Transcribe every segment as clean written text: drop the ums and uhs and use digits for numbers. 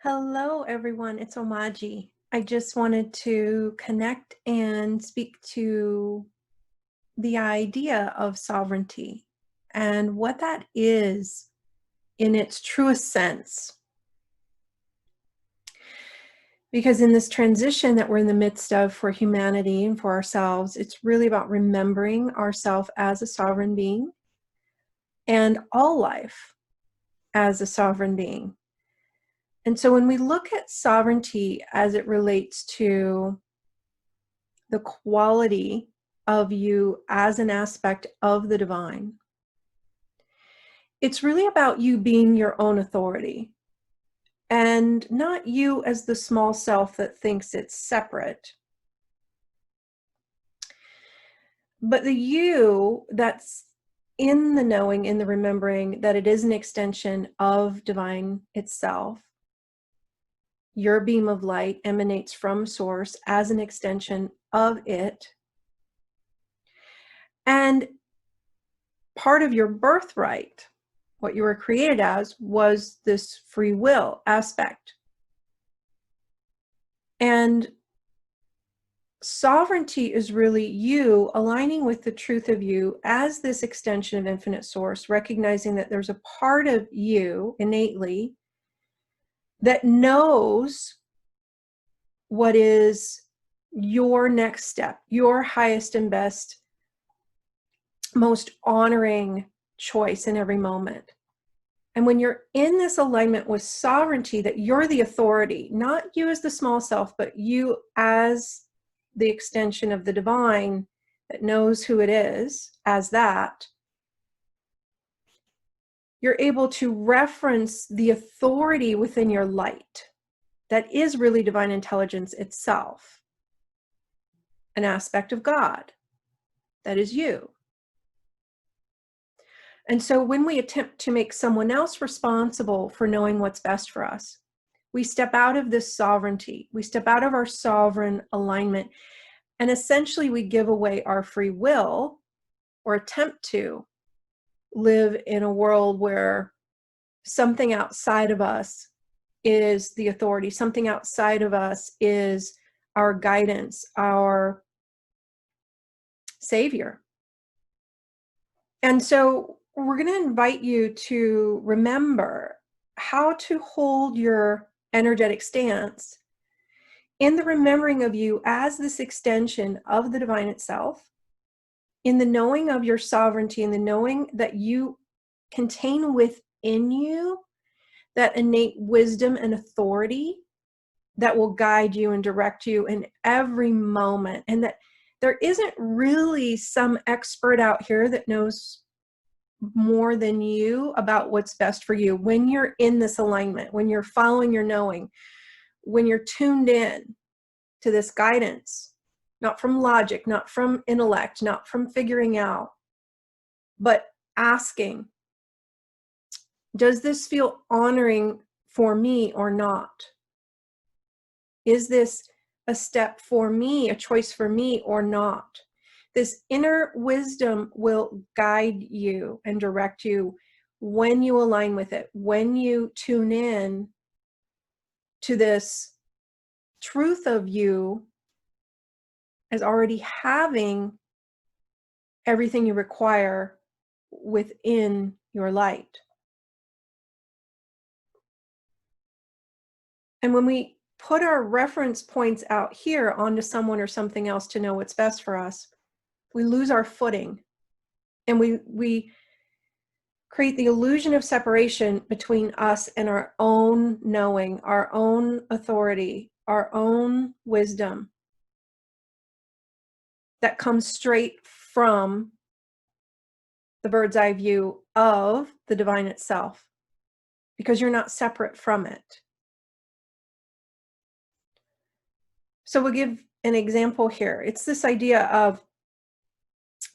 Hello, everyone. It's Omaji. I just wanted to connect and speak to the idea of sovereignty and what that is in its truest sense. Because in this transition that we're in the midst of for humanity and for ourselves, it's really about remembering ourselves as a sovereign being and all life as a sovereign being. And so when we look at sovereignty as it relates to the quality of you as an aspect of the divine, it's really about you being your own authority and not you as the small self that thinks it's separate, but the you that's in the knowing, in the remembering that it is an extension of divine itself. Your beam of light emanates from source as an extension of it. And part of your birthright, what you were created as, was this free will aspect. And sovereignty is really you aligning with the truth of you as this extension of infinite source, recognizing that there's a part of you innately that knows what is your next step, your highest and best, most honoring choice in every moment. And when you're in this alignment with sovereignty, that you're the authority, not you as the small self, but you as the extension of the divine that knows who it is as that, you're able to reference the authority within your light that is really divine intelligence itself, an aspect of God that is you. And so when we attempt to make someone else responsible for knowing what's best for us, we step out of this sovereignty. We step out of our sovereign alignment, and essentially we give away our free will, or attempt to live in a world where something outside of us is the authority. Something outside of us is our guidance, our savior. And so we're going to invite you to remember how to hold your energetic stance in the remembering of you as this extension of the divine itself, in the knowing of your sovereignty, in the knowing that you contain within you that innate wisdom and authority that will guide you and direct you in every moment, and that there isn't really some expert out here that knows more than you about what's best for you. When you're in this alignment, when you're following your knowing, when you're tuned in to this guidance, not from logic, not from intellect, not from figuring out, but asking, does this feel honoring for me or not? Is this a step for me, a choice for me or not? This inner wisdom will guide you and direct you when you align with it, when you tune in to this truth of you as already having everything you require within your light. And when we put our reference points out here onto someone or something else to know what's best for us, we lose our footing, and we create the illusion of separation between us and our own knowing, our own authority, our own wisdom that comes straight from the bird's eye view of the divine itself, because you're not separate from it. So we'll give an example here. It's this idea of,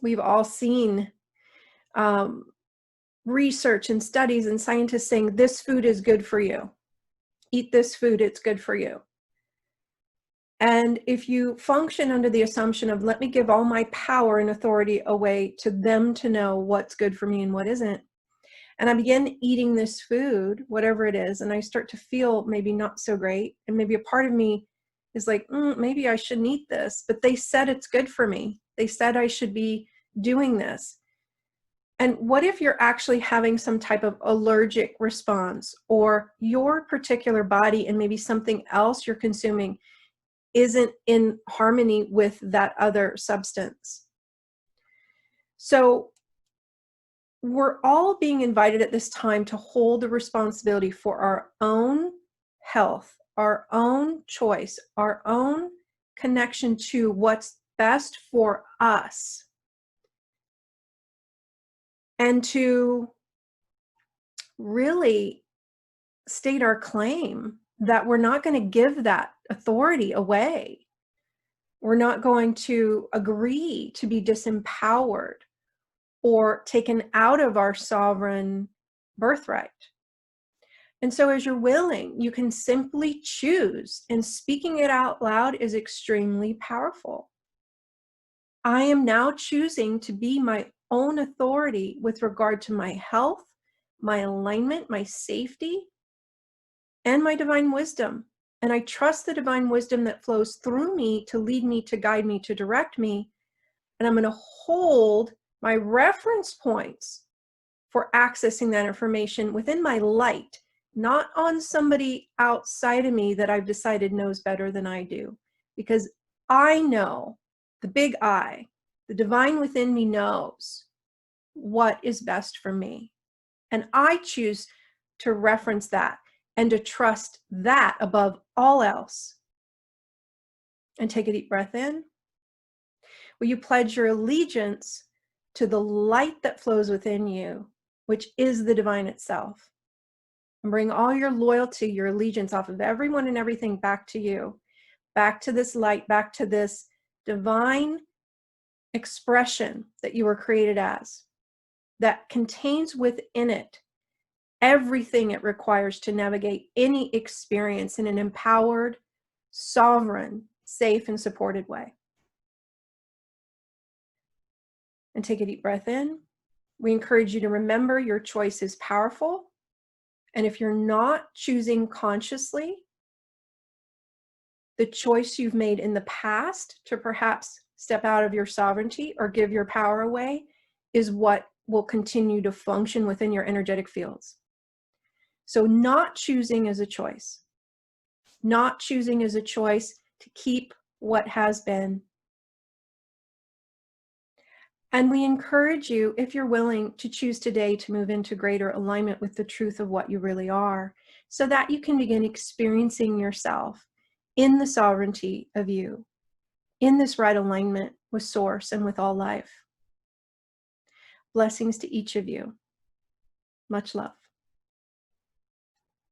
we've all seen research and studies and scientists saying this food is good for you. Eat this food, it's good for you. And if you function under the assumption of, let me give all my power and authority away to them to know what's good for me and what isn't, and I begin eating this food, whatever it is, and I start to feel maybe not so great, and maybe a part of me is like, maybe I shouldn't eat this, but they said it's good for me. They said I should be doing this. And what if you're actually having some type of allergic response, or your particular body and maybe something else you're consuming isn't in harmony with that other substance? So we're all being invited at this time to hold the responsibility for our own health, our own choice, our own connection to what's best for us, and to really state our claim that we're not going to give that authority away. We're not going to agree to be disempowered or taken out of our sovereign birthright. And so as you're willing, you can simply choose, and speaking it out loud is extremely powerful. I am now choosing to be my own authority with regard to my health, my alignment, my safety, and my divine wisdom. And I trust the divine wisdom that flows through me to lead me, to guide me, to direct me. And I'm going to hold my reference points for accessing that information within my light, not on somebody outside of me that I've decided knows better than I do. Because I know, the big I, the divine within me knows what is best for me. And I choose to reference that and to trust that above all else. And take a deep breath in. Will you pledge your allegiance to the light that flows within you, which is the divine itself? And bring all your loyalty, your allegiance off of everyone and everything back to you, back to this light, back to this divine expression that you were created as, that contains within it everything it requires to navigate any experience in an empowered, sovereign, safe, and supported way. And take a deep breath in. We encourage you to remember your choice is powerful. And if you're not choosing consciously, the choice you've made in the past to perhaps step out of your sovereignty or give your power away is what will continue to function within your energetic fields. So not choosing is a choice. Not choosing is a choice to keep what has been. And we encourage you, if you're willing, to choose today to move into greater alignment with the truth of what you really are, so that you can begin experiencing yourself in the sovereignty of you, in this right alignment with Source and with all life. Blessings to each of you. Much love.